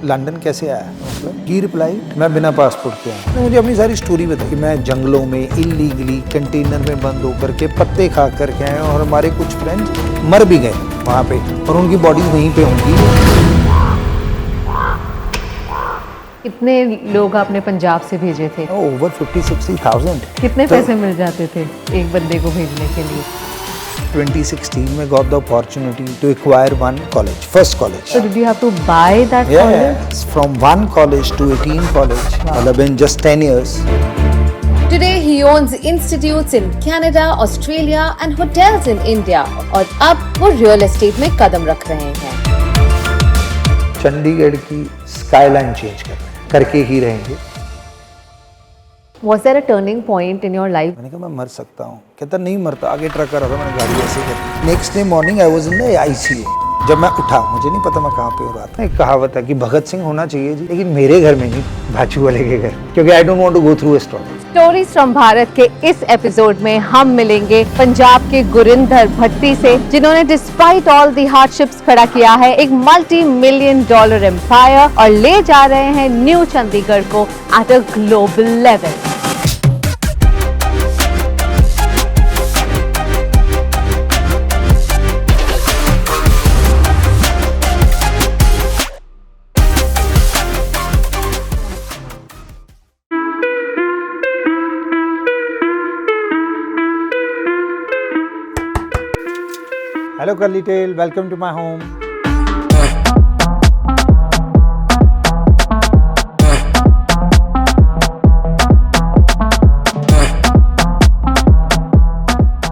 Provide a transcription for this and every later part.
London कैसे आया? मतलब ही रिप्लाई, मैं बिना पासपोर्ट के आया। तो मुझे अपनी सारी स्टोरी बताई कि मैं जंगलों में इलीगली कंटेनर में बंद होकर के पत्ते खा करके आए और हमारे कुछ फ्रेंड्स मर भी गए वहाँ पे और उनकी बॉडीज वहीं पे होंगी। कितने लोग आपने पंजाब से भेजे थे? ओवर 50-60,000। कितने पैसे मिल जाते थे एक बंदे को भेजने के लिए? 2016 में got the opportunity to acquire one college, first college. So did you have to buy that Yeah, college? from one college to 18 college, मतलब in just 10 years. Today he owns institutes in Canada, Australia and hotels in India और अब वो real estate में कदम रख रहे हैं। चंडीगढ़ की skyline change करके ही रहेंगे। Was there a turning point in your life? मैंने कहा मैं मर सकता हूँ। कहता नहीं मरता, आगे ट्रक कर रहा था, मैंने गाड़ी ऐसे कर। Next day morning I was in the ICU। जब मैं उठा, मुझे नहीं पता मैं कहाँ पे हो रहा था। एक कहावत है कि भगत सिंह होना चाहिए जी, लेकिन मेरे घर में नहीं, भाचू वाले के घर, क्योंकि I don't want to go through a story. Stories from Bharat के इस एपिसोड में हम मिलेंगे पंजाब के गुरिंदर भट्टी से, जिन्होंने डिस्पाइट ऑल दी हार्डशिप्स खड़ा किया है एक $multi-million एम्पायर और ले जा रहे हैं न्यू चंडीगढ़ को at a global level. Hello Curly Tales, welcome to my home.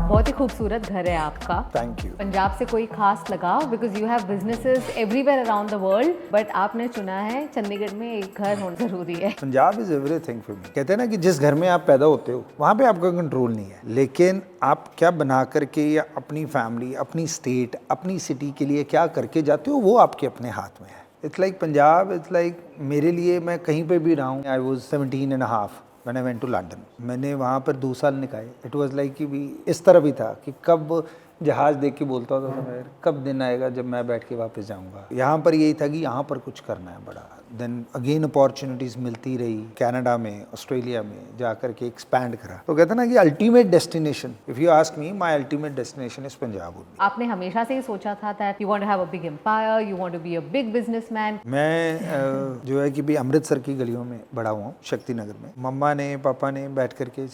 बहुत ही खूबसूरत घर है आपका। Thank you. पंजाब से कोई खास लगाव? Because you have businesses everywhere around the world, but आपने चुना है चंडीगढ़ में एक घर होना जरूरी है। Punjab is everything for me. कहते हैं ना कि जिस घर में आप पैदा होते हो वहाँ पे आपका कंट्रोल नहीं है, लेकिन आप क्या बना करके या अपनी फैमिली, अपनी स्टेट, अपनी सिटी के लिए क्या करके जाते हो वो आपके अपने हाथ में है। It's like Punjab, it's like मेरे लिए, मैं कहीं पे भी रहा हूँ। I was 17.5 when I went to London। मैंने वहाँ पर 2 साल निकाले। इट वॉज लाइक कि भी इस तरह भी था कि कब जहाज़ देख के बोलता होता था मैं, कब दिन आएगा जब मैं बैठ के वापस जाऊँगा। यहाँ पर यही था कि यहाँ पर कुछ करना है बड़ा। देन अगेन अपॉर्चुनिटीज़ मिलती रही, कनाडा में, ऑस्ट्रेलिया में जा कर के एक्सपैंड करा। तो कहते हैं ना कि ultimate destination, if you ask me, my ultimate destination is Punjab. आपने हमेशा से ही सोचा था that you want to have a big empire, you want to be a big businessman? मैं जो है कि भी अमृतसर की गलियों में बड़ा हुआ हूँ, शक्ति नगर में। मम्मा ने, पापा ने बैठ करके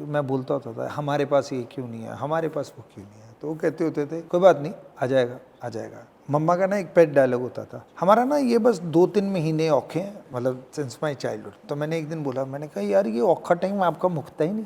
मैं बोलता होता था हमारे पास ये क्यों नहीं है, हमारे पास वो क्यों नहीं है। तो वो कहते होते थे कोई बात नहीं, आ जाएगा आ जाएगा। मम्मा का ना एक पेट डायलॉग होता था, हमारा ना ये बस 2-3 महीने औखे हैं, मतलब सिंस माई चाइल्डहुड। तो मैंने एक दिन बोला, मैंने कहा यार ये औखा टाइम आपका मुकता ही नहीं।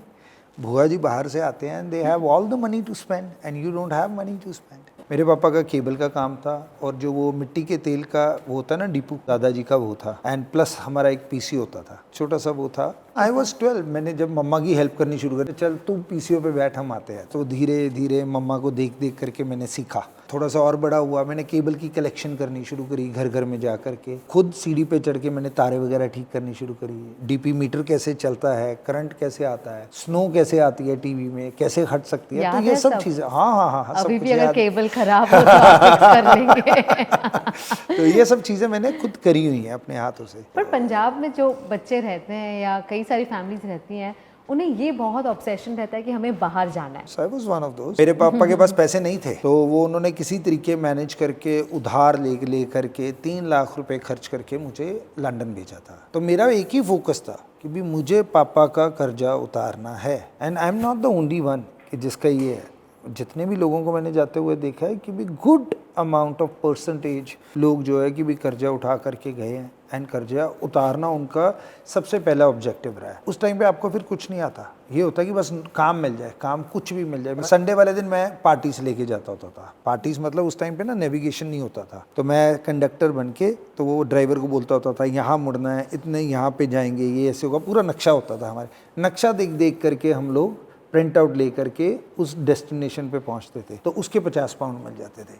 भुआ जी बाहर से आते हैं, they have all the money to spend and you don't have money to spend. मेरे पापा का केबल का काम था और जो वो मिट्टी के तेल का वो होता ना डिपो, दादाजी का वो था। एंड प्लस हमारा एक PC होता था, छोटा सा वो था। I was 12। मैंने जब मम्मा की हेल्प करनी शुरू करी, चल तू PCO पे बैठ, हम आते हैं। तो धीरे धीरे मम्मा को देख देख करके मैंने सीखा। थोड़ा सा और बड़ा हुआ, मैंने केबल की कलेक्शन करनी शुरू करी, घर घर में जा करके खुद सीढ़ी पे चढ़ के मैंने तारे वगैरह ठीक करनी शुरू करी। DP मीटर कैसे चलता है, करंट कैसे आता है, स्नो कैसे आती है टीवी में, कैसे हट सकती है। तो ये सब चीज़ें, हाँ, अभी भी अगर केबल खराब हो तो आप फिक्स कर लेंगे। तो ये सब चीज़ें मैंने खुद करी हुई हैं अपने हाथों से। पर पंजाब में जो बच्चे रहते हैं या कई सारी फैमिलीज रहती हैं, उन्हें ये बहुत ऑब्सेशन रहता है कि हमें बाहर जाना है। So I was one of those। मेरे पापा के पास पैसे नहीं थे, तो वो उन्होंने किसी तरीके मैनेज करके उधार ले करके 3 लाख रुपए खर्च करके मुझे लंदन भेजा था। तो मेरा एक ही फोकस था कि भी मुझे पापा का कर्जा उतारना है। And I am not the only one कि जिसका ये है। जितने भी लोगों को मैंने जाते हुए देखा है कि भी गुड अमाउंट ऑफ परसेंटेज लोग जो है कि भी कर्जा उठा करके गए हैं एंड कर्जा उतारना उनका सबसे पहला ऑब्जेक्टिव रहा है। उस टाइम पे आपको फिर कुछ नहीं आता, ये होता है कि बस काम मिल जाए, काम कुछ भी मिल जाए। संडे वाले दिन मैं पार्टीज लेके जाता होता था। पार्टीज मतलब उस टाइम पे ना नेविगेशन नहीं होता था, तो मैं कंडक्टर बन के तो वो ड्राइवर को बोलता होता था यहाँ मुड़ना है, इतने यहाँ पे जाएंगे, ये ऐसे होगा। पूरा नक्शा होता था हमारे। नक्शा देख देख करके हम लोग प्रिंट आउट ले करके उस डेस्टिनेशन पे पहुँचते थे, तो उसके 50 पाउंड मिल जाते थे।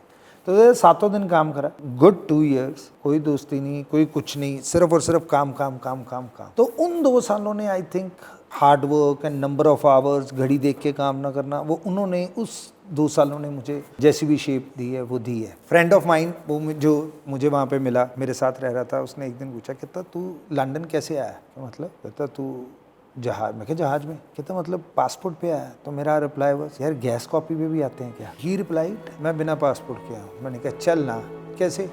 तो 7 दिन काम करा, गुड 2 years, कोई दोस्ती नहीं, कोई कुछ नहीं, सिर्फ और सिर्फ काम काम काम काम काम। तो उन 2 सालों ने I think hard work and number of hours, घड़ी देख के काम ना करना, वो उन्होंने उस 2 सालों ने मुझे जैसी भी शेप दी है वो दी है। फ्रेंड ऑफ माइन वो जो मुझे वहाँ पे मिला, मेरे साथ रह रहा था, उसने एक दिन पूछा, कहता तू लंदन कैसे आया? मतलब कहता तू जहाज। मैं क्या जहाज में? कहता मतलब पासपोर्ट पे आया? तो मेरा रिप्लाई वाज, यार गैस कॉपी पे भी आते हैं क्या? ही रिप्लाइड, मैं बिना पासपोर्ट के आया। मैंने कहा चल ना, कैसे?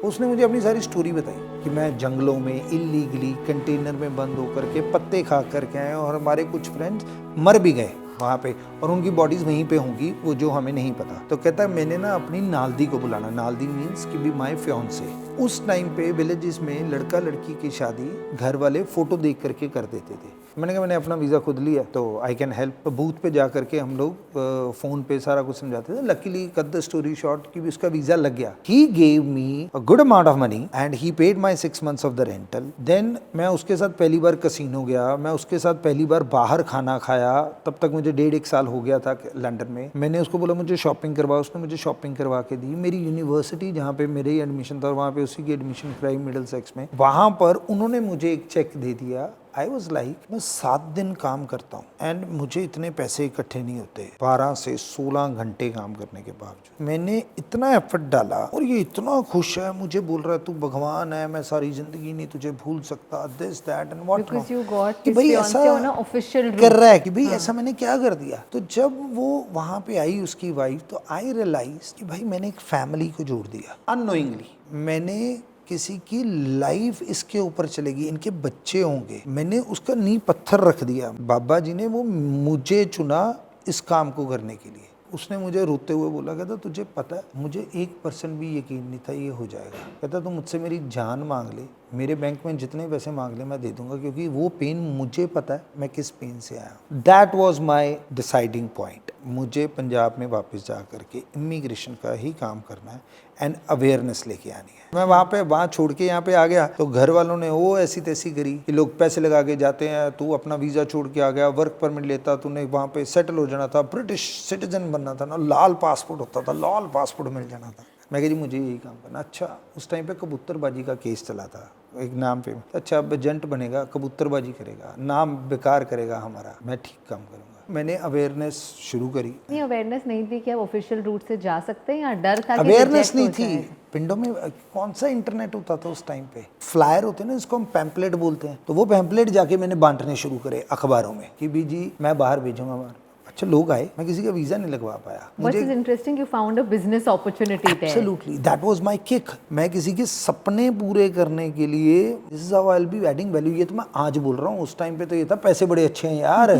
उसने मुझे अपनी सारी स्टोरी बताई कि मैं जंगलों में इलीगली कंटेनर में बंद होकर के पत्ते खा करके आए और हमारे कुछ फ्रेंड्स मर भी गए वहाँ पे और उनकी बॉडीज वहीं पे होंगी, वो जो हमें नहीं पता। तो कहता है मैंने ना अपनी नालदी को बुलाना, नालदी मीन्स कि बी माय फियांसे। उस टाइम पे विलेजेस में लड़का लड़की की शादी घर वाले फोटो देख करके कर देते थे। मैंने कहा मैंने अपना वीज़ा खुद लिया तो आई कैन हेल्प। तो बूथ पे जा करके हम लोग फ़ोन पे सारा कुछ समझाते थे। Luckily cut the story short कि भी उसका वीज़ा लग गया। He gave me a good amount of money and he paid my 6 months of the rental. Then मैं उसके साथ पहली बार कसिनो गया, मैं उसके साथ पहली बार बाहर खाना खाया। तब तक मुझे 1.5 साल हो गया था लंदन में। मैंने उसको बोला मुझे शॉपिंग करवा, उसने मुझे शॉपिंग करवा के दी। मेरी यूनिवर्सिटी जहाँ पे मेरे ही एडमिशन था वहाँ पे उसी की एडमिशन कराई मिडिलसेक्स में। वहाँ पर उन्होंने मुझे एक चेक दे दिया। आई वॉज लाइक मैं 7 दिन काम करता हूँ एंड मुझे इतने पैसे इकट्ठे नहीं होते। 12 से 16 घंटे काम करने के बावजूद मैंने इतना एफर्ट डाला और ये इतना खुश है, मुझे बोल रहा है तू भगवान है, मैं सारी जिंदगी नहीं तुझे भूल सकता, this that and what not. कि भाई ऐसा ऑफिशियल कर रहा है कि भाई ऐसा मैंने क्या कर दिया। तो जब वो वहाँ पे आई उसकी वाइफ, तो आई रियलाइज कि भाई मैंने एक फैमिली को जोड़ दिया अननोइंगली। मैंने किसी की लाइफ इसके ऊपर चलेगी, इनके बच्चे होंगे, मैंने उसका नींव पत्थर रख दिया। बाबा जी ने वो मुझे चुना इस काम को करने के लिए। उसने मुझे रोते हुए बोला, कहता तुझे पता है मुझे 1% भी यकीन नहीं था ये हो जाएगा। कहता तू मुझसे मेरी जान मांग ले, मेरे बैंक में जितने पैसे मांग ले मैं दे दूंगा, क्योंकि वो पेन मुझे पता है मैं किस पेन से आया हूँ। That was my deciding point. मुझे पंजाब में वापस जा करके इमिग्रेशन का ही काम करना है एंड अवेयरनेस लेके आनी है। मैं वहाँ छोड़ के यहाँ पे आ गया तो घर वालों ने वो ऐसी तैसी करी कि लोग पैसे लगा के जाते हैं, तू अपना वीज़ा छोड़ के आ गया, वर्क परमिट लेता, तूने वहाँ पे सेटल हो जाना था, ब्रिटिश सिटीजन बनना था ना, लाल पासपोर्ट होता था, लाल पासपोर्ट मिल जाना था। मैं कह जी मुझे यही काम करना। अच्छा उस टाइम पे कबूतरबाजी का केस चला था एक नाम पे। अच्छा अब एजेंट बनेगा, कबूतरबाजी करेगा, नाम बेकार करेगा हमारा, मैं ठीक काम करूँगा। मैंने अवेयरनेस शुरू करी। नहीं अवेयरनेस नहीं थी कि आप ऑफिशियल रूट से जा सकते हैं या डर था? अवेयरनेस नहीं थी। पिंडों में कौन सा इंटरनेट होता था उस टाइम पे? फ्लायर होते हैं ना, इसको हम पैम्पलेट बोलते हैं। तो वो पैम्पलेट जाके मैंने बांटने शुरू करे अखबारों में कि भी जी मैं बाहर भेजूंगा बाहर। अच्छा लोग आए, मैं किसी का वीजा नहीं लगवा पाया। What is interesting, you found a business opportunity there. Absolutely, that was my kick. मैं किसी के सपने पूरे करने के लिए this is how I'll be adding value। ये तो मैं आज बोल रहा हूँ, उस टाइम पे तो ये था पैसे बड़े अच्छे हैं यार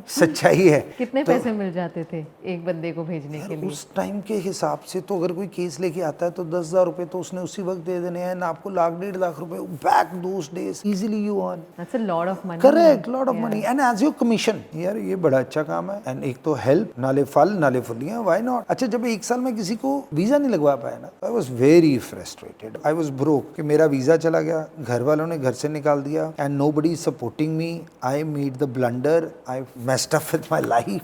सच्चाई है। कितने पैसे मिल जाते थे एक बंदे को भेजने के लिए? उस टाइम के हिसाब से तो अगर कोई केस लेके आता है तो 10,000 रुपए तो उसने उसी वक्त दे देने हैं, आपको 1,00,000-1.5 रुपए back those days easily you earn. That's a lot of money. Correct, lot of money and as your commission। यार ये बड़ा अच्छा काम है एंड एक तो हेल्प, नाले फल नाले फलियां, व्हाई नॉट। अच्छा जब 1 साल में किसी को वीजा नहीं लगवा पाया ना, I was very frustrated, I was broke कि मेरा वीजा चला गया, घर वालों ने घर से निकाल दिया and nobody is supporting me. I made the blunder, I messed up with my life,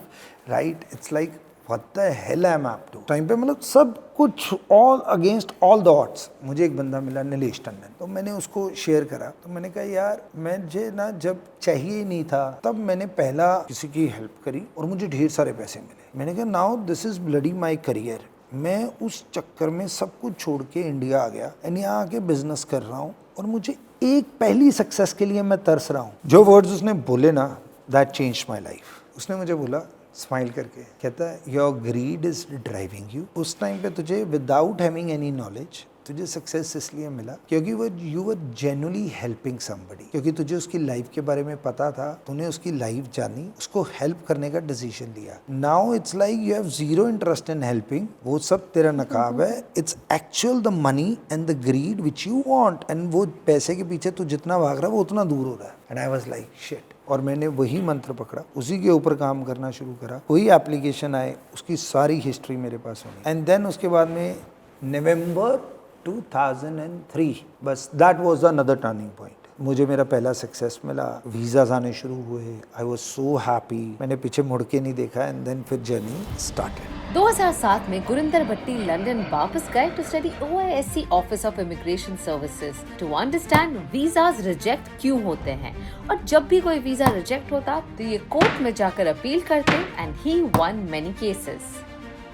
right? It's like what the hell I am up to. Time पे मतलब सब कुछ all against all the odds. मुझे एक बंदा मिला नीलेश टंडन, तो मैंने उसको शेयर करा। तो मैंने कहा यार मुझे ना जब चाहिए नहीं था तब मैंने पहला किसी की हेल्प करी और मुझे ढेर सारे पैसे मिले। मैंने कहा now this is bloody my career. मैं उस चक्कर में सब कुछ छोड़ के इंडिया आ गया एंड यहाँ आके बिजनेस कर रहा हूँ और मुझे एक पहली सक्सेस के लिए मैं तरस रहा हूँ। जो वर्ड्स उसने बोले ना, दैट चेंज्ड माई लाइफ। उसने मुझे बोला स्माइल करके, कहता है your grid is driving you. उस टाइम पे तुझे विदाउट हैविंग एनी नॉलेज तुझे सक्सेस इसलिए मिला क्योंकि वो you were genuinely helping somebody, क्योंकि तुझे उसकी लाइफ के बारे में पता था, तूने उसकी लाइफ जानी, उसको हेल्प करने का डिसीजन लिया। Now it's like you have zero interest in helping, वो सब तेरा नकाब है। It's actual the money and the greed which you want, and वो पैसे के पीछे तू जितना भाग रहा है वो उतना दूर हो रहा है। And I was like shit. और मैंने वही मंत्र पकड़ा, उसी के ऊपर काम करना शुरू करा। वही एप्लीकेशन आए, उसकी सारी हिस्ट्री मेरे पास होगी। एंड देन उसके बाद में नवंबर 2003 बस that was another turning point. मुझे मेरा पहला सक्सेस मिला, वीज़ाज आने शुरू हुए, आई वाज सो हैप्पी, मैंने पीछे मुड़ के नहीं देखा एंड देन फिर जर्नी स्टार्टेड। 2007 में गुरिंदर भट्टी लंदन वापस गए to study OISC office of immigration services to understand visas reject क्यों होते हैं, और जब भी कोई वीजा रिजेक्ट होता तो ये कोर्ट में जाकर अपील करते and he one many cases.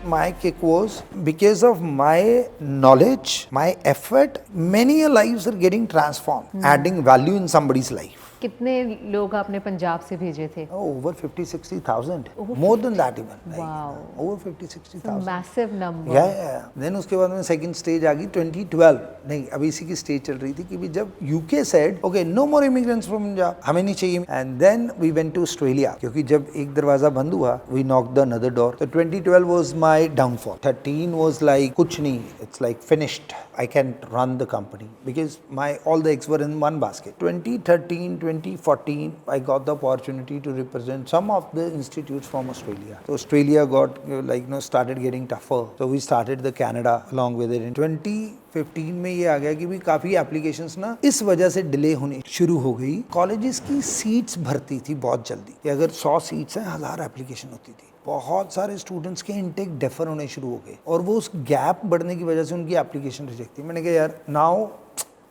my kick was because of my knowledge, my effort, many lives are getting transformed, adding value in somebody's life. कितने लोग आपने पंजाब से भेजे थे? Oh, over 50-60,000. More than that even. Like, Wow. over 50-60,000. Massive number. Yeah. Then उसके बाद में second stage आ गई 2012. नहीं, अभी इसी की स्टेज चल रही थी कि भी जब UK said, okay, no more immigrants from Punjab, हमें नहीं चाहिए. And then we went to Australia, क्योंकि जब एक दरवाजा बंद हुआ, we knocked the another door. So 2012 was my downfall. 13 was like कुछ नहीं, it's like finished. I can't run the company because all the eggs were in one basket. 2013, 2014, I got the opportunity to represent some of the institutes from Australia. So Australia got started getting tougher. So we started the Canada along with it. In 2015 में ये आ गया कि भी काफ़ी applications ना इस वजह से डिले होनी शुरू हो गई। कॉलेजेस की सीट्स भरती थी बहुत जल्दी कि अगर 100 सीट्स हैं 1000 एप्लीकेशन होती थी। बहुत सारे स्टूडेंट्स के इनटेक डेफर होने शुरू हो गए और वो उस गैप बढ़ने की वजह से उनकी एप्लीकेशन रिजेक्ट थी। मैंने कहा यार now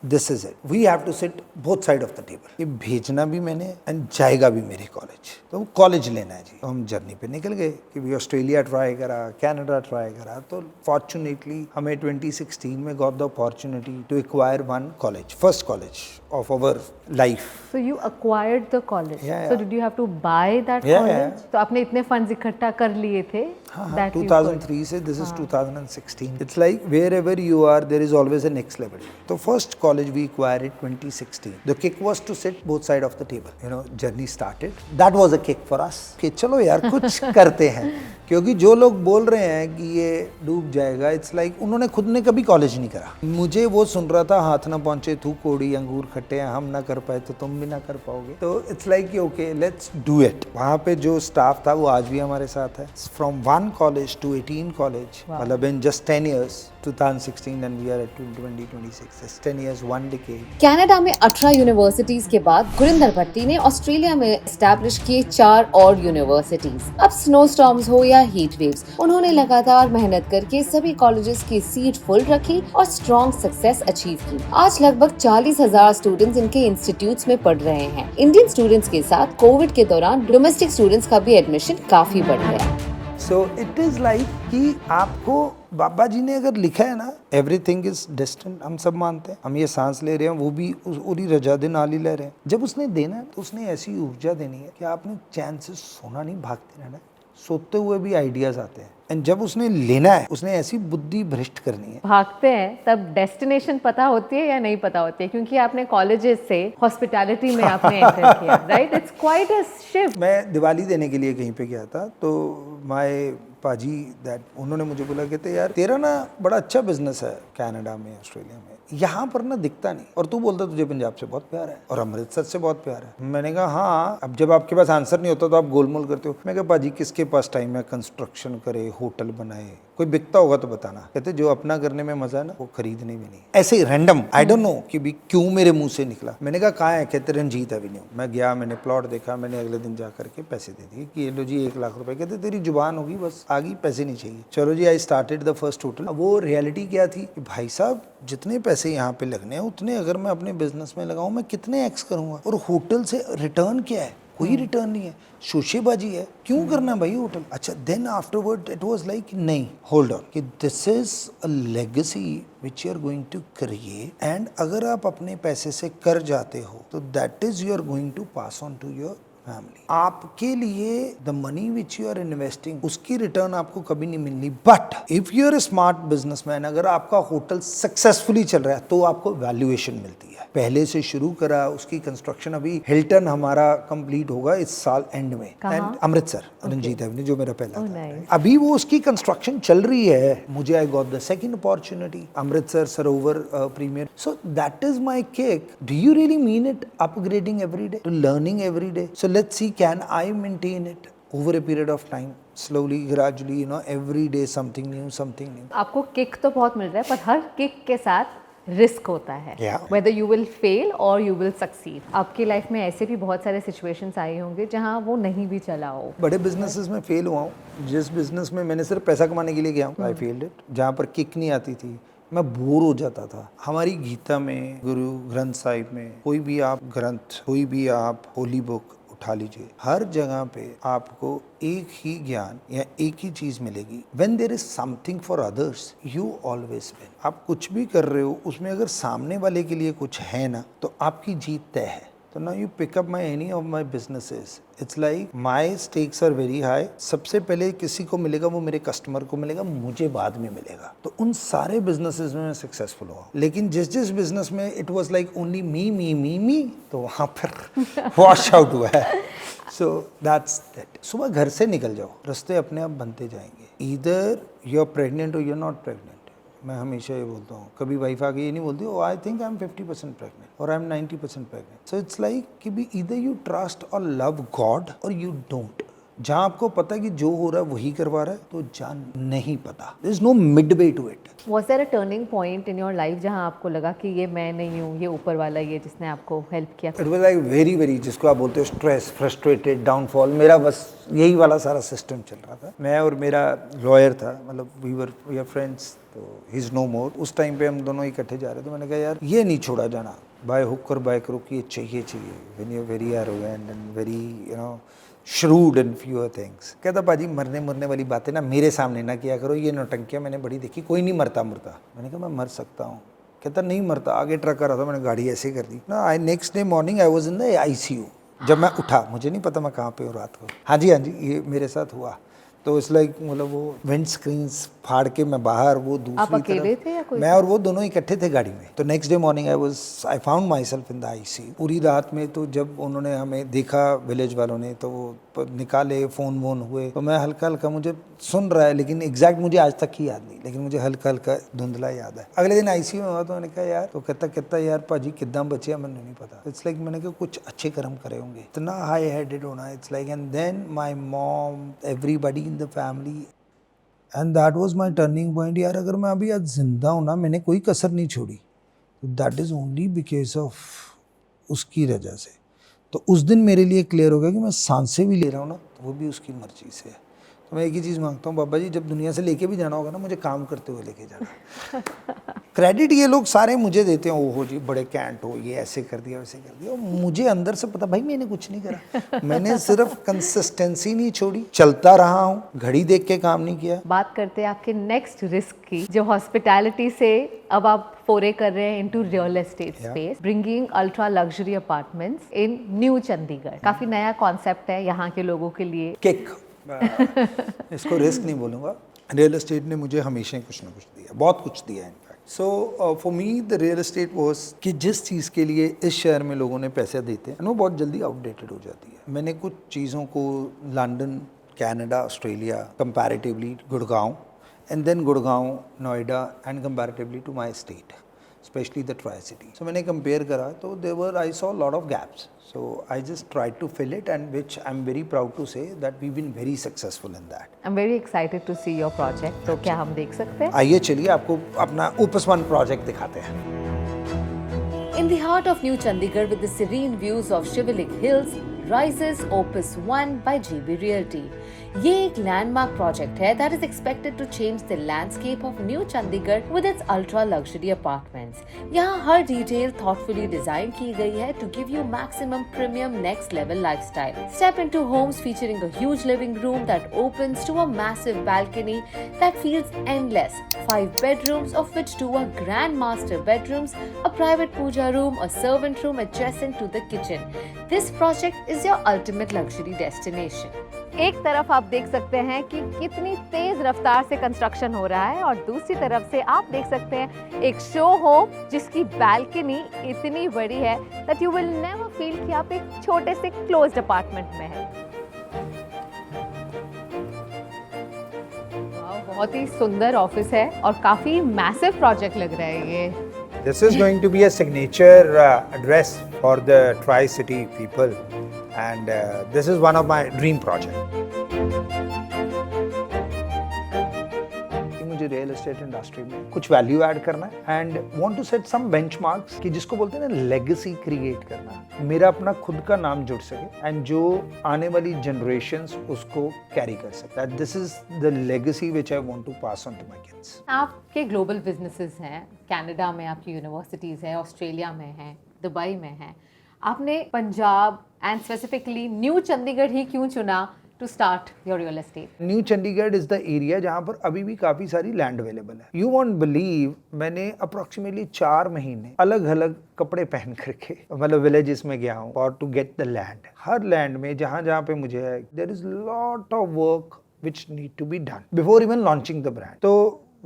this is it, we have to sit both side of the table. ये भेजना भी मैंने एंड जाएगा भी मेरे कॉलेज, तो कॉलेज लेना है जी। तो हम जर्नी पे निकल गए कि भी ऑस्ट्रेलिया ट्राई करा, कनाडा ट्राई करा। तो फॉर्चुनेटली हमें 2016 में got the opportunity to acquire one college, first college of our life. So you acquired the college. Yeah, So yeah. did you have to buy that Yeah, college? yeah. तो आपने इतने funds इकट्ठा कर लिए थे? हाँ, that you 2003 से this is 2016. It's like wherever you are, there is always a next level. तो first college we acquired in 2016. The kick was to sit both side of the table. You know, journey started. That was a kick for us. कि चलो यार कुछ करते हैं, क्योंकि जो लोग बोल रहे हैं कि ये डूब जाएगा, इट्स लाइक उन्होंने खुद ने कभी कॉलेज नहीं करा। मुझे वो सुन रहा था हाथ ना पहुंचे तू कोड़ी अंगूर खट्टे हैं, हम ना कर पाए तो तुम भी ना कर पाओगे। तो it's like okay let's do it. वहाँ पे जो स्टाफ था वो आज भी हमारे साथ है। फ्रॉम 1 कॉलेज टू 18 कॉलेज, मतलब in just 10 years, 2016 and we are at 2026. It's 10 years, 1 decade. Canada में 18 यूनिवर्सिटीज के बाद गुरिंदर भट्टी ने ऑस्ट्रेलिया में एस्टैब्लिश किए 4 और यूनिवर्सिटीज। अब स्नो स्टॉर्म्स हो या हीट वेव्स, उन्होंने लगातार मेहनत करके सभी कॉलेजेस की सीट फुल रखी और स्ट्रॉन्ग सक्सेस अचीव की। आज लगभग 40,000 स्टूडेंट्स इनके इंस्टीट्यूट्स में पढ़ रहे हैं। इंडियन स्टूडेंट्स के साथ कोविड के दौरान डोमेस्टिक स्टूडेंट्स का भी एडमिशन काफी बढ़ गया। So it is like कि आपको बाबा जी ने अगर लिखा है ना, एवरीथिंग इज डेस्टिन्ड, हम सब मानते हैं। हम ये सांस ले रहे हैं, वो भी उरी रजा दे नाल ही ले रहे हैं। जब उसने देना है तो उसने ऐसी ऊर्जा देनी है कि आपने चैन से सोना नहीं, भागते रहना है। सोते हुए भी आइडियाज आते हैं। एंड जब उसने लेना है, उसने ऐसी बुद्धि भ्रष्ट करनी है। भागते हैं तब डेस्टिनेशन पता होती है या नहीं पता होती है? क्योंकि आपने कॉलेजेस से हॉस्पिटैलिटी में आपने एंटर किया, right? It's quite a shift. मैं दिवाली देने के लिए कहीं पे गया था, तो माय पाजी दैट उन्होंने मुझे बोला कहते यार तेरा ना बड़ा अच्छा बिजनेस है कनाडा में, ऑस्ट्रेलिया में, यहाँ पर ना दिखता नहीं, और तू बोलता तुझे पंजाब से बहुत प्यार है और अमृतसर से बहुत प्यार है। मैंने कहा हाँ, अब जब आपके पास आंसर नहीं होता तो आप गोलमोल करते हो। मैं कहा पाजी किसके पास टाइम है कंस्ट्रक्शन करे, होटल बनाए, कोई बिकता होगा तो बताना। कहते जो अपना करने में मजा है ना वो खरीदने में नहीं। ऐसे ही रैंडम, आई डोंट नो कि भी क्यों मेरे मुंह से निकला। मैंने कहा कहाँ है? कहते रंजीत एवेन्यू। मैं गया, मैंने प्लॉट देखा, मैंने अगले दिन जा करके पैसे दे दिए कि ये लो जी 1 लाख रुपए। कहते तेरी जुबान होगी बस, आ गई, पैसे नहीं चाहिए। चलो जी, I started the first hotel. अब वो रियलिटी क्या थी कि भाई साहब जितने पैसे यहाँ पे लगने हैं उतने अगर मैं अपने बिजनेस में लगाऊं, मैं कितने एक्स करूंगा, और होटल से रिटर्न क्या है? कोई रिटर्न नहीं है, शोशेबाजी है, क्यों करना भाई होटल? अच्छा, then afterward it was like नहीं, होल्ड ऑन, कि this is a legacy which you are going to create, and अगर आप अपने पैसे से कर जाते हो तो that is you are going to pass on to your family. आपके लिए the money which you are investing, उसकी रिटर्न आपको कभी नहीं मिलनी। But if you are a smart businessman, अगर आपका होटल सक्सेसफुली चल रहा है तो आपको वैल्यूएशन मिलती है। पहले से शुरू करा, उसकी कंस्ट्रक्शन अभी हिल्टन हमारा कंप्लीट होगा इस साल एंड में, एंड अमृतसर रंजीत एवेन्यू जो मेरा पहला था। अभी वो उसकी कंस्ट्रक्शन चल रही है। मुझे I got the second opportunity, Amritsar Sarovar premier. So that is my kick. Do you really mean it? Upgrading every day, to learning every day. So let's see can I maintain it over a period of time, slowly, gradually, you know, every day something new, something new. आपको kick तो बहुत मिल रहा है, पर हर kick के साथ risk होता है, whether you will fail or you will succeed. आपकी लाइफ में ऐसे भी बहुत सारे सिचुएशंस आए होंगे जहां वो नहीं भी चला हो। बड़े बिजनेसेस में फेल हुआ हूँ। जिस बिजनेस में मैंने सिर्फ पैसा कमाने के लिए गया हूँ, आई फेल्ड इट। जहाँ पर किक नहीं आती थी, मैं बोर हो जाता था। हमारी गीता में, गुरु ग्रंथ साहिब में, कोई भी आप ग्रंथ, कोई भी आप होली बुक उठा लीजिए, हर जगह पे आपको एक ही ज्ञान या एक ही चीज़ मिलेगी। When there is something for others, you always win। आप कुछ भी कर रहे हो उसमें अगर सामने वाले के लिए कुछ है ना, तो आपकी जीत तय है। तो now you pick up my any of my businesses, it's like my stakes are very high। सबसे पहले किसी को मिलेगा वो मेरे कस्टमर को मिलेगा, मुझे बाद में मिलेगा। तो उन सारे बिजनेसेस में मैं सक्सेसफुल हुआ, लेकिन जिस बिजनेस में it was like only me, तो वहाँ पर वॉश आउट हुआ है। So that's that. सुबह घर से निकल जाओ, रास्ते अपने आप बनते जाएंगे। ईदर यू आर प्रेग्नेंट और यू आर नॉट प्रेग्नेंट। मैं हमेशा ये बोलता हूँ, कभी वाइफ आके ये नहीं बोलती oh I think I am 50% pregnant और I am 90% pregnant. So it's like कि भी ईदर यू ट्रस्ट और लव गॉड और यू डोंट। जहाँ आपको पता है कि जो हो रहा है वही करवा रहा है, तो जान नहीं पता, there is no midway to it. Was there a turning point in your life जहाँ आपको लगा कि ये मैं नहीं हूँ, ये ऊपर वाला ये जिसने आपको हेल्प किया? इट वाज लाइक वेरी जिसको आप बोलते हो स्ट्रेस, फ्रस्ट्रेटेड, डाउनफॉल। मेरा बस यही वाला सारा सिस्टम चल रहा था। मैं और मेरा लॉयर था, मतलब वी आर फ्रेंड्स, तो ही इज नो मोर। उस टाइम पे हम दोनों इकट्ठे जा रहे थे। मैंने कहा यार ये नहीं छोड़ा जाना, बाय हुक और बाय क्रुक ये चाहिए। When you very arrogant and very shrewd in fewer things। कहता पाजी मरने वाली बातें ना मेरे सामने ना किया करो, ये नौटंकियाँ मैंने बड़ी देखी, कोई नहीं मरता। मैंने कहा मैं मर सकता हूँ। कहता नहीं मरता। आगे ट्रक आ रहा था, मैंने गाड़ी ऐसे कर दी ना। Next day morning I was in the ICU। जब मैं उठा, मुझे नहीं पता मैं कहाँ पे हूँ रात को। हाँ जी ये मेरे साथ हुआ। तो इट्स लाइक मतलब वो विंड स्क्रीन्स फाड़ के मैं बाहर, वो दूसरी आप अकेले थे या कोई? मैं और वो दोनों इकट्ठे थे गाड़ी में। तो next day morning I found my self in the ICU। पूरी रात में तो जब उन्होंने हमें देखा विलेज वालों ने, तो वो निकाले, फ़ोन वोन हुए, तो मैं हल्का मुझे सुन रहा है, लेकिन एग्जैक्ट मुझे आज तक की याद नहीं, लेकिन मुझे हल्का धुंधला याद है। अगले दिन ICU में हुआ तो मैंने कहा यार, तो कहता यार पाजी कितना बचे मैंने नहीं पता। इट्स लाइक मैंने कहा कुछ अच्छे कर्म करे होंगे, इतना हाई हेडेड होना। It's like and then my mom, everybody in the family, and that was my turning point. यार अगर मैं अभी आज जिंदा हूँ ना, मैंने कोई कसर नहीं छोड़ी, तो that is only because of उसकी वजह से। तो उस दिन मेरे लिए क्लियर हो गया कि मैं सांसें भी ले रहा हूँ ना, तो वो भी उसकी मर्जी से है। तो मैं एक ही चीज़ मांगता हूँ, बाबा जी जब दुनिया से लेके भी जाना होगा ना, मुझे काम करते हुए लेके जाना। क्रेडिट ये लोग सारे मुझे देते हैं, ओहो जी बड़े कैंट हो, ये ऐसे कर दिया वैसे कर दिया। और मुझे अंदर से पता भाई मैंने कुछ नहीं करा। मैंने सिर्फ कंसिस्टेंसी नहीं छोड़ी, चलता रहा हूँ, घड़ी देख के काम नहीं किया। बात करते हैं आपके नेक्स्ट रिस्क की, जो हॉस्पिटैलिटी से अब आप फोरे कर रहे हैं into real estate space, bringing ultra luxury apartments in new Chandigarh. काफी नया कॉन्सेप्ट है यहाँ के लोगों के लिए। किक इसको रिस्क नहीं बोलूँगा। रियल एस्टेट ने मुझे हमेशा ही कुछ ना कुछ दिया, बहुत कुछ दिया in fact. So for me the real estate was कि जिस चीज़ के लिए इस शहर में लोगों ने पैसे देते हैं वो बहुत जल्दी आउटडेटेड हो जाती है। मैंने कुछ चीज़ों को London, Canada, Australia, comparatively Gurgaon, and then Gurgaon, Noida, and comparatively to my state, specially the tri city. So मैंने कंपेयर करा तो I saw lot of gaps. So I just tried to fill it, and which I'm very proud to say that we've been very successful in that. I'm very excited to see your project. तो क्या हम देख सकते हैं? आइए चलिए आपको अपना Opus One प्रोजेक्ट दिखाते हैं। In the heart of New Chandigarh, with the serene views of Shivalik Hills, rises Opus One by GB Realty. ये एक लैंडमार्क प्रोजेक्ट है that is expected to change the landscape of New Chandigarh with its ultra luxury apartments. यहाँ हर detail thoughtfully design की गई है to give you maximum premium next level lifestyle. Step into homes featuring a huge living room that opens to a massive balcony that feels endless. 5 bedrooms, of which 2 are grand master bedrooms, a private puja room, a servant room adjacent to the kitchen. This project is your ultimate luxury destination. एक तरफ आप देख सकते हैं कि कितनी तेज रफ्तार से कंस्ट्रक्शन हो रहा है, और दूसरी तरफ से आप देख सकते हैं एक शो होम जिसकी बालकनी इतनी बड़ी है that you will never feel कि आप एक छोटे से क्लोज्ड अपार्टमेंट में हैं। बहुत ही सुंदर ऑफिस है और काफी मैसिव प्रोजेक्ट लग रहा है ये। This is going to be a signature address for the Tri-City people, and this is one of my dream project. मुझे रियल एस्टेट इंडस्ट्री में कुछ वैल्यू ऐड करना है and want to set some benchmarks कि जिसको बोलते हैं ना लेगेसी क्रिएट करना। मेरा अपना खुद का नाम जुड़ सके एंड जो आने वाली जनरेशंस उसको कैरी कर सकता है। This is the legacy which I want to pass on to my kids. आपके ग्लोबल बिजनेसेस हैं, कनाडा में आपकी यूनिवर्सिटीज़ है, ऑस्ट्रेलिया में है, दुबई में है। आपने Punjab and specifically new Chandigarh ही क्यों चुना to start your real estate? New Chandigarh is the area जहाँ पर अभी भी काफी सारी लैंड अवेलेबल है. यू वॉन्ट बिलीव, मैंने अप्रोक्सीमेटली 4 महीने अलग अलग कपड़े पहन करके मतलब विलेजेस में गया हूँ for to get the land. हर लैंड में जहाँ जहाँ पे मुझे है, there is lot of work which need to be done before even launching the brand. So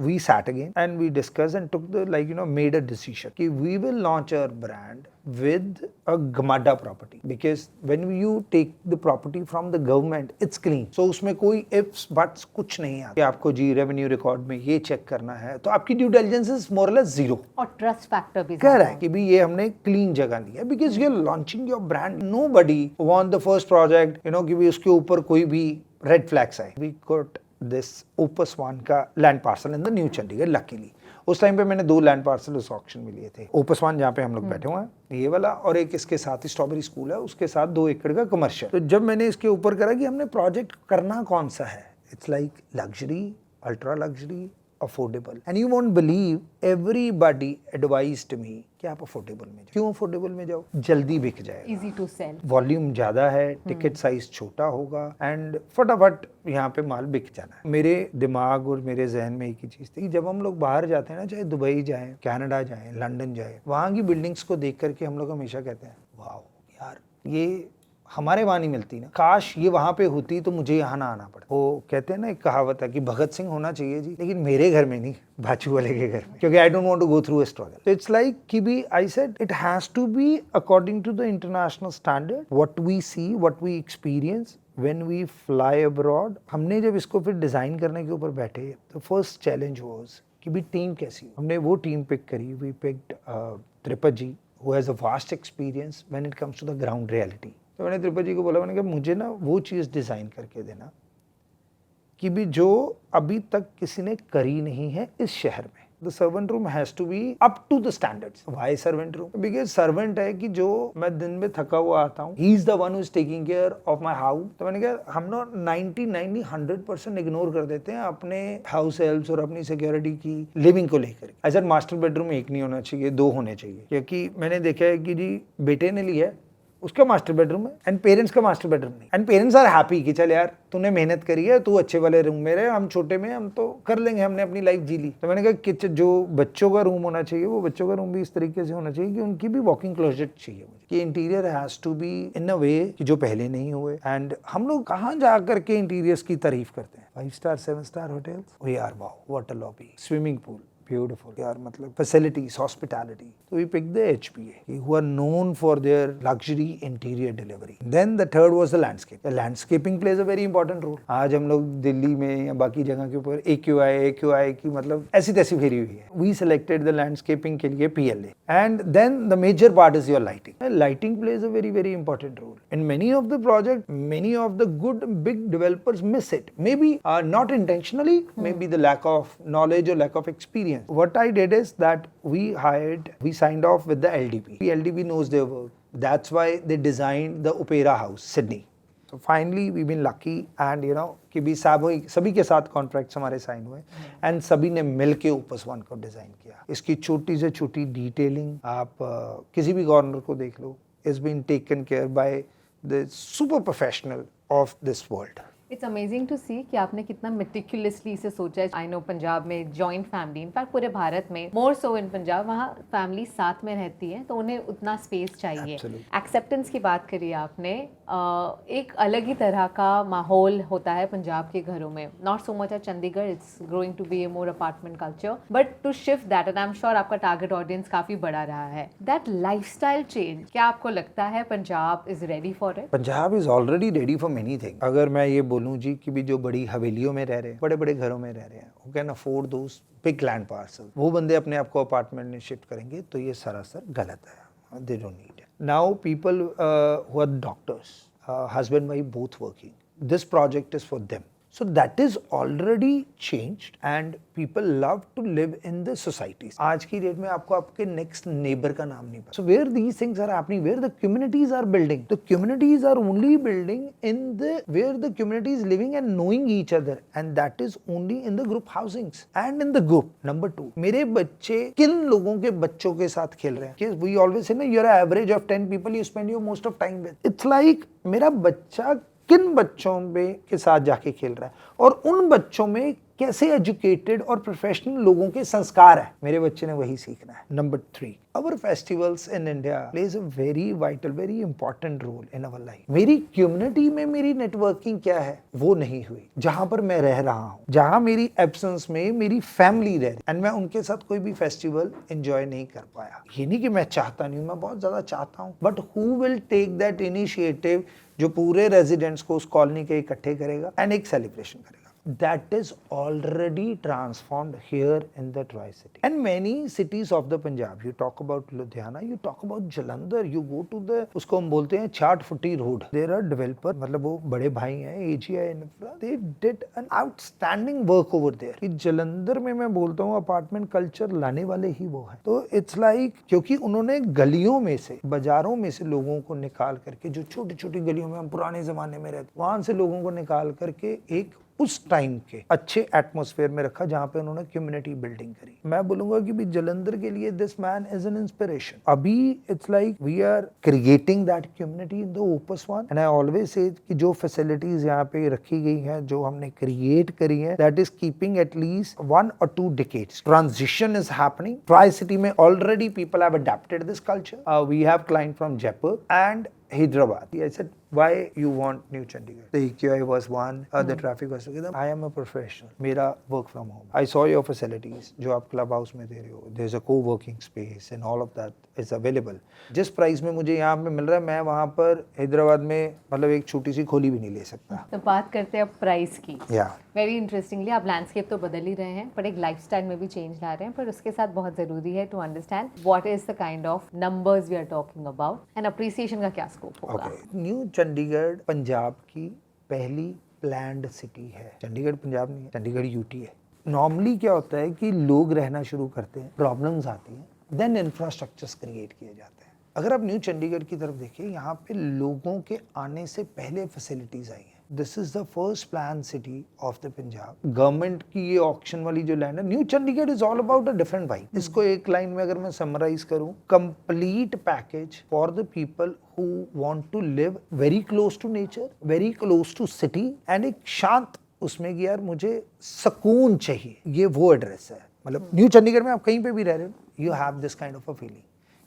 we sat again and we discussed and took the made a decision कि we will launch our brand with a GMADA property, because when you take the property from the government it's clean. So उसमें कोई ifs buts कुछ नहीं आता कि आपको जी revenue record में ये चेक करना है, तो आपकी ड्यू डिलिजेंस इज मोर और लेस जीरो. और ट्रस्ट फैक्टर भी कह रहा है कि भी ये हमने क्लीन जगह लिया है, because you are launching your brand. Nobody want the first project कि भी उसके ऊपर कोई भी रेड फ्लैग्स आए. We got this opus one का land parcel in the new Chandigarh. Luckily उस टाइम पे मैंने 2 लैंड पार्सल उस ऑक्शन में लिए थे. ओपस वन जहाँ पे हम लोग बैठे हुए हैं ये वाला, और एक इसके साथ ही स्ट्रॉबेरी स्कूल है, उसके साथ 2 एकड़ का कमर्शियल. तो जब मैंने इसके ऊपर करा कि हमने प्रोजेक्ट करना कौन सा है, it's like luxury, ultra luxury, affordable. And you won't believe, everybody advised me कि आप अफोर्डेबल में जाओ. क्यों अफोर्डेबल में जाओ? जल्दी बिक जाएगा, इजी टू सेल, वॉल्यूम ज्यादा है, टिकट साइज छोटा होगा एंड फटाफट यहाँ पे माल बिक जाना है. मेरे दिमाग और मेरे जहन में एक ही चीज थी कि जब हम लोग बाहर जाते हैं ना, चाहे दुबई जाएं, कनाडा जाएं, लंदन जाएं, वहाँ की बिल्डिंग्स को देख करके हम लोग हमेशा कहते हैं वाह यार ये हमारे वहाँ नहीं मिलती ना, काश ये वहाँ पे होती तो मुझे यहाँ ना आना पड़े. वो कहते हैं ना, एक कहावत है कि भगत सिंह होना चाहिए जी, लेकिन मेरे घर में नहीं, बाजू वाले के घर में, क्योंकि I don't want to go through a struggle. तो इट्स लाइक कि भी I said it has to be according to the international standard, what we see, what we experience when we fly abroad. हमने जब इसको फिर design करने के ऊपर बैठे, तो फर्स्ट चैलेंज वाज कि भी टीम कैसी. हमने वो टीम पिक करी. We picked Tripat ji who has a vast experience when it comes to the ground reality. तो मैंने त्रिपत जी को बोला, मैंने कहा मुझे ना वो चीज़ डिज़ाइन करके देना कि भी जो अभी तक किसी ने करी नहीं है इस शहर में. The servant room has to be up to the standards. Why servant room? Because servant है कि जो मैं दिन में थका हुआ आता हूँ, he is the one who is taking care of my house. तो मैंने कहा हम ना 90-100% इग्नोर कर देते हैं अपने हाउस हेल्प्स और अपनी सिक्योरिटी की लिविंग को लेकर. ऐसा मास्टर बेडरूम एक नहीं होना चाहिए, 2 होने चाहिए, क्योंकि मैंने देखा है कि जी बेटे ने लिया है, उसका मास्टर बेडरूम है एंड पेरेंट्स का मास्टर बेडरूम नहीं. एंड पेरेंट्स आर हैप्पी कि चल यार तूने मेहनत करी है, तू अच्छे वाले रूम में रहे, हम छोटे में हम तो कर लेंगे, हमने अपनी लाइफ जी ली. तो मैंने कहा कि जो बच्चों का रूम होना चाहिए, वो बच्चों का रूम भी इस तरीके से होना चाहिए कि उनकी भी वॉकिंग क्लोजेट चाहिए मुझे, कि interior has to be in a way कि जो पहले नहीं हुए. एंड हम लोग कहाँ जा करके इंटीरियर्स की तारीफ करते हैं, 5 स्टार 7 स्टार होटल्स, ओ यार wow water lobby, swimming pool, beautiful यार, मतलब facilities, hospitality. So we picked the HPA, who are known for their luxury interior delivery. Then the third was the landscape. The landscaping plays a very important role. आज हम लोग दिल्ली में या बाकी जगह के ऊपर AQI की मतलब ऐसी तैसी फेरी हुई है. We selected the landscaping के लिए PLA. And then the major part is your lighting. Lighting plays a very very important role. In many of the projects, many of the good big developers miss it. Maybe not intentionally, maybe the lack of knowledge or lack of experience. What I did is that we signed off with the LDP. The LDP knows their work. That's why they designed the Opera House, Sydney. So finally we've been lucky and कि भी सभी के साथ contracts हमारे sign हुए and सभी ने मिल के ओपस वन को डिज़ाइन किया. इसकी छोटी से छोटी डिटेलिंग आप किसी भी कॉर्नर को देख लो, is been taken care by the super professional of this world. It's amazing to see कि आपने कितना मेटिकुलसली इसे सोचा है. आई नो पंजाब में जॉइंट फैमिली, इनफैक्ट पूरे भारत में मोर सो इन पंजाब, वहाँ फैमिली साथ में रहती है तो उन्हें उतना स्पेस चाहिए. एक्सेप्टेंस की बात करी आपने, एक अलग ही तरह का माहौल होता है पंजाब के घरों में. Not so much at Chandigarh, it's growing to be a more apartment culture, but to shift that, and I am sure आपका टारगेट ऑडियंस काफी बड़ा रहा है. दैट लाइफस्टाइल चेंज, क्या आपको लगता है Punjab is ready for it? Punjab is already ready for many thing. अगर मैं ये बोलूं जी कि भी जो बड़ी हवेलियों में रह रहे हैं, बड़े बड़े घरों में रह रहे हैं, who can afford those big land parcels, वो बंदे अपने आप को अपार्टमेंट में शिफ्ट करेंगे तो ये सरासर गलत है. They don't need it. Now people who are doctors, husband wife both working, this project is for them. So that is already changed and people love to live in the societies. आज की date में आपको आपके next neighbor का नाम नहीं पता. So where these things are happening, where the communities are building, the communities are only building in the where the community is living and knowing each other, and that is only in the group housings and in the group. Number 2, मेरे बच्चे किन लोगों के बच्चों के साथ खेल रहे हैं? We always say ना, you're an average of 10 people you spend your most of time with. It's like मेरा बच्चा किन बच्चों में के साथ जाके खेल रहा है और उन बच्चों में कैसे एजुकेटेड और प्रोफेशनल लोगों के संस्कार है, मेरे बच्चे ने वही सीखना है. Number 3, our festivals in India plays a very vital, very important role in our life. मेरी कम्युनिटी में मेरी नेटवर्किंग क्या है वो नहीं हुई. जहां पर मैं रह रहा हूं, जहां मेरी एब्सेंस में मेरी फैमिली रह रही एंड मैं उनके साथ कोई भी फेस्टिवल एंजॉय नहीं कर पाया. ये नहीं कि मैं चाहता नहीं हूं, मैं बहुत ज्यादा चाहता हूं, but who will take that initiative जो पूरे रेजिडेंट्स को उस कॉलोनी के इकट्ठे करेगा एंड एक सेलिब्रेशन करेगा. That is already transformed here in the Tri-City. And many cities of the Punjab, you talk about Ludhiana, you talk about Jalandhar, you go to the, उसको हम बोलते हैं चाट फुटी रोड. There are developer, मतलब वो बड़े भाई हैं, AGI Infra, they did an outstanding work over there. कि जलंधर में मैं बोलता हूँ अपार्टमेंट कल्चर लाने वाले ही वो हैं. तो it's like क्योंकि उन्होंने गलियों में से, बाजारों में से लोगों को निकाल करके, जो छोटी छोटी गलियों में हम पुराने जमाने में रहते, वहां से लोगों को निकाल करके एक उस टाइम के अच्छे एटमॉस्फेयर में रखा जहां पे उन्होंने कम्युनिटी बिल्डिंग करी. मैं बोलूंगा कि भी जलंधर के लिए this man is an inspiration. अभी it's like we are creating that community in the opus one and I always say कि जो फैसिलिटीज यहाँ पे रखी गई हैं, जो हमने क्रिएट करी है, that is keeping at least 1 or 2 decades. Transition is happening. Tri-City में already people have adapted this culture. We have client from Jaipur and Hyderabad. I said, why you want New Chandigarh? The EQI was one, the traffic was together. I am a professional. मेरा work from home. I saw your facilities जो आप club house में दे रहे हो. There's a co-working space and all of that is available. जिस price में मुझे यहाँ पे मिल रहा है, मैं वहाँ पर हैदराबाद में मतलब एक छोटी सी खोली भी नहीं ले सकता. तो बात करते हैं अब प्राइस की. वेरी इंटरेस्टिंगली आप लैंडस्केप तो बदल ही रहे हैं, पर एक लाइफस्टाइल में भी चेंज ला रहे हैं, पर उसके साथ बहुत जरूरी है to understand what is the kind of numbers we are talking about and appreciation का क्या स्कोप होगा. न्यू चंडीगढ़ पंजाब की पहली प्लैन्ड सिटी है. चंडीगढ़ पंजाब नहीं है, चंडीगढ़ यूटी है. नॉर्मली क्या होता है कि लोग रहना शुरू करते हैं, प्रॉब्लम्स आती हैं, देन इंफ्रास्ट्रक्चर्स क्रिएट किए जाते हैं. अगर आप न्यू चंडीगढ़ की तरफ देखिए, यहाँ पे लोगों के आने से पहले फैसिलिटीज आई हैं. This is the first plan city of the Punjab. Government की ये ऑक्शन वाली जो लैंड है, new Chandigarh is all about a different vibe. इसको एक लाइन में अगर मैं समराइज करूं, complete package for the people who want to live very close to nature, very close to city and एक शांत उसमें कि यार मुझे सुकून चाहिए. ये वो एड्रेस है. मतलब न्यू चंडीगढ़ में आप कहीं पे भी रह रहे हो, you have this kind of a feeling,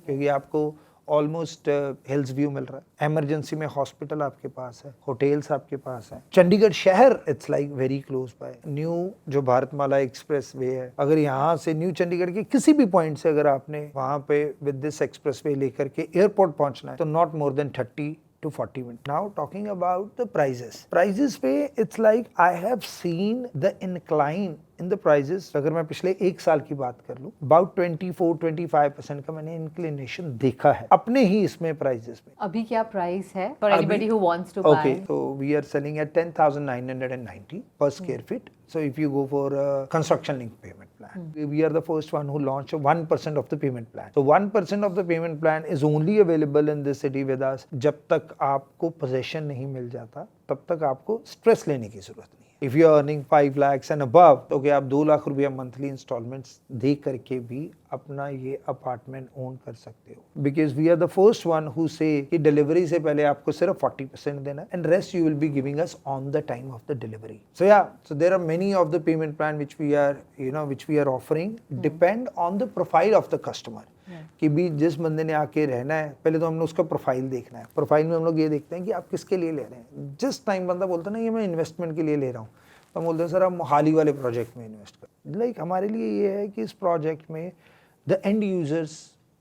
क्योंकि आपको ऑलमोस्ट हिल्स व्यू मिल रहा है. इमरजेंसी में हॉस्पिटल आपके पास है, होटल्स आपके पास है. चंडीगढ़ शहर it's like very close by. New जो भारतमाला एक्सप्रेस वे है, अगर यहाँ से न्यू चंडीगढ़ के किसी भी पॉइंट से अगर आपने वहाँ पे विद दिस एक्सप्रेस वे लेकर के एयरपोर्ट पहुँचना है, तो not more than 30 to 40 minutes. Now talking about the prices. Prices पे it's like I have seen the incline in the prices. अगर मैं पिछले एक साल की बात कर लूँ, about 24-25% का मैंने inclination देखा है अपने ही इसमें prices में. अभी क्या प्राइस है for anybody who wants to buy? Okay, so we are selling at 10,990 per square feet. So if you go for a construction link payment plan, we are the first one who launched 1% of the payment plan. So 1% of the payment plan is only available in this city with us. जब तक आपको possession नहीं मिल जाता, तब तक आपको stress लेने की जरूरत नहीं. If you are earning 5 lakhs and above, तो क्या आप 2 लाख रुपया मंथली इंस्टॉलमेंट्स दे करके भी अपना ये अपार्टमेंट ओन कर सकते हो. Because we are the first one who say कि डिलीवरी से पहले आपको सिर्फ 40% देना है and rest you will be giving us on the time of the delivery. So there are many of the payment plan which we are offering depend on the profile of the customer. कि भी जिस बंदे ने आके रहना है, पहले तो हमने उसका प्रोफाइल देखना है. प्रोफाइल में हम लोग ये देखते हैं कि आप किसके लिए ले रहे हैं. जिस टाइम बंदा बोलता है ना ये मैं इन्वेस्टमेंट के लिए ले रहा हूँ, तो हम बोलते हैं सर आप मोहाली वाले प्रोजेक्ट में इन्वेस्ट कर. लाइक हमारे लिए ये है कि इस प्रोजेक्ट में द एंड यूजर्स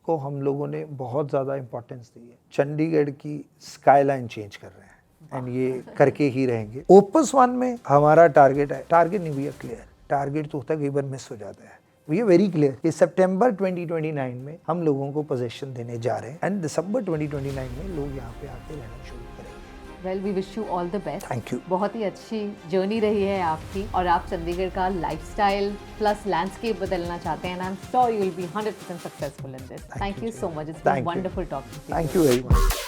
को हम लोगों ने बहुत ज़्यादा इंपॉर्टेंस दी है. चंडीगढ़ की स्काईलाइन चेंज कर रहे हैं एंड ये करके ही रहेंगे. ओपस वन में हमारा टारगेट है, टारगेट नहीं भी है क्लियर. टारगेट तो होता है कई बार मिस हो जाता है. वी आर वेरी क्लियर कि सितंबर 2029 में हम लोगों को पोजीशन देने जा रहे हैं एंड दिसंबर 2029 में लोग यहाँ पे आके रहना शुरू करेंगे. Well we wish you all the best. Thank you. बहुत ही अच्छी जर्नी रही है आपकी और आप चंडीगढ़ का लाइफस्टाइल प्लस लैंडस्केप बदलना चाहते हैं, and I am sure you will be 100% successful in this. Thank you so much, it's been Thank you. Wonderful talking to you. Thank you very much.